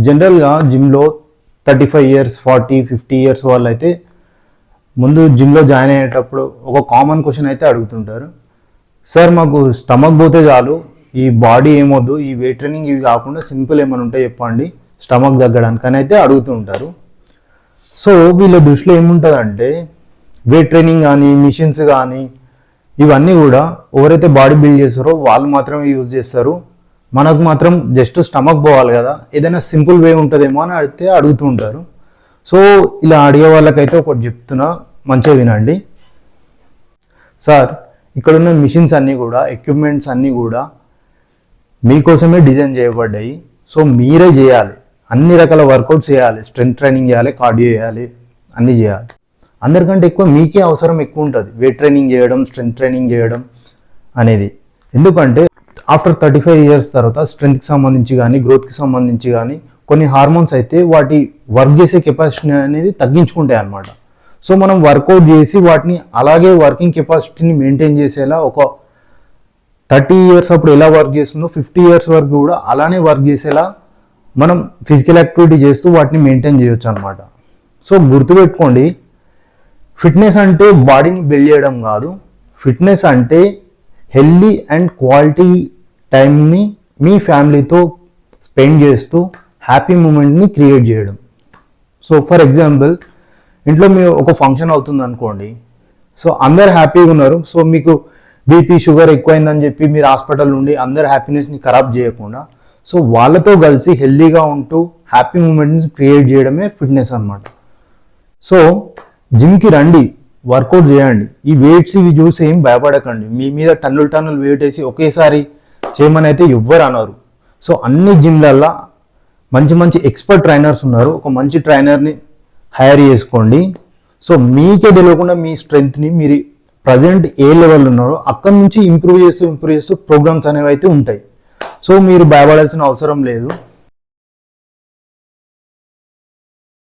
జనరల్గా జిమ్లో 35 years 40-50 years వాళ్ళు అయితే ముందు జిమ్లో జాయిన్ అయ్యేటప్పుడు ఒక కామన్ క్వశ్చన్ అయితే అడుగుతుంటారు. సార్ మాకు స్టమక్ పోతే చాలు, ఈ బాడీ ఏమొద్దు, ఈ వెయిట్ ట్రైనింగ్ ఇవి కాకుండా సింపుల్ ఏమైనా ఉంటే చెప్పండి స్టమక్ తగ్గడానికి అని అయితే అడుగుతూ ఉంటారు. సో వీళ్ళ దృష్టిలో ఏముంటుందంటే వెయిట్ ట్రైనింగ్ కానీ మిషన్స్ కానీ ఇవన్నీ కూడా ఎవరైతే బాడీ బిల్డ్ చేస్తారో వాళ్ళు మాత్రమే యూజ్ చేస్తారు, మనకు మాత్రం జస్ట్ స్టమక్ పోవాలి కదా, ఏదైనా సింపుల్ వే ఉంటుందేమో అని అడుగుతూ ఉంటారు. సో ఇలా అడిగే వాళ్ళకైతే ఒకటి చెప్తున్నా, మంచిగా వినండి. సార్ ఇక్కడున్న మిషన్స్ అన్నీ కూడా ఎక్విప్మెంట్స్ అన్నీ కూడా మీకోసమే డిజైన్ చేయబడ్డాయి. సో మీరే చేయాలి, అన్ని రకాల వర్కౌట్స్ చేయాలి, స్ట్రెంగ్త్ ట్రైనింగ్ చేయాలి, కార్డియో చేయాలి, అన్నీ చేయాలి. అందరికంటే ఎక్కువ మీకే అవసరం ఎక్కువ ఉంటుంది వెయిట్ ట్రైనింగ్ చేయడం, స్ట్రెంగ్త్ ట్రైనింగ్ చేయడం అనేది. ఎందుకంటే ఆఫ్టర్ 35 ఇయర్స్ తర్వాత స్ట్రెంగ్త్కి సంబంధించి కానీ గ్రోత్కి సంబంధించి కానీ కొన్ని హార్మోన్స్ అయితే వాటి వర్క్ చేసే కెపాసిటీ అనేది తగ్గించుకుంటాయి అన్నమాట. సో మనం వర్కౌట్ చేసి వాటిని అలాగే వర్కింగ్ కెపాసిటీని మెయింటైన్ చేసేలా ఒక 30 ఇయర్స్ అప్పుడు ఎలా వర్క్ చేస్తుందో 50 ఇయర్స్ వరకు కూడా అలానే వర్క్ చేసేలా మనం ఫిజికల్ యాక్టివిటీ చేస్తూ వాటిని మెయింటైన్ చేయొచ్చు అనమాట. సో గుర్తుపెట్టుకోండి, ఫిట్నెస్ అంటే బాడీని బిల్డ్ చేయడం కాదు, ఫిట్నెస్ అంటే హెల్దీ అండ్ క్వాలిటీ టైంని మీ ఫ్యామిలీతో స్పెండ్ చేస్తూ హ్యాపీ మూమెంట్ని క్రియేట్ చేయడం. సో ఫర్ ఎగ్జాంపుల్ ఇంట్లో మీ ఒక ఫంక్షన్ అవుతుంది అనుకోండి, సో అందరు హ్యాపీగా ఉన్నారు, సో మీకు బీపీ షుగర్ ఎక్కువైందని చెప్పి మీరు హాస్పిటల్ నుండి అందరు హ్యాపీనెస్ని ఖరాబ్ చేయకుండా సో వాళ్ళతో కలిసి హెల్దీగా ఉంటూ హ్యాపీ మూమెంట్ని క్రియేట్ చేయడమే ఫిట్నెస్ అన్నమాట. సో జిమ్కి రండి, వర్కౌట్ చేయండి, ఈ వెయిట్స్ ఇవి చూసి ఏం భయపడకండి. మీ మీద టన్నులు వెయిట్ వేసి ఒకేసారి చేయమని అయితే ఎవ్వరు అనరు. సో అన్ని జిమ్లల్లో మంచి మంచి ఎక్స్పర్ట్ ట్రైనర్స్ ఉన్నారు, ఒక మంచి ట్రైనర్ని హైర్ చేసుకోండి. సో మీకే తెలియకుండా మీ స్ట్రెంగ్త్ని మీరు ప్రజెంట్ ఏ లెవెల్ ఉన్నారో అక్కడి నుంచి ఇంప్రూవ్ చేస్తూ ప్రోగ్రామ్స్ అనేవి అయితే ఉంటాయి. సో మీరు భయపడాల్సిన అవసరం లేదు.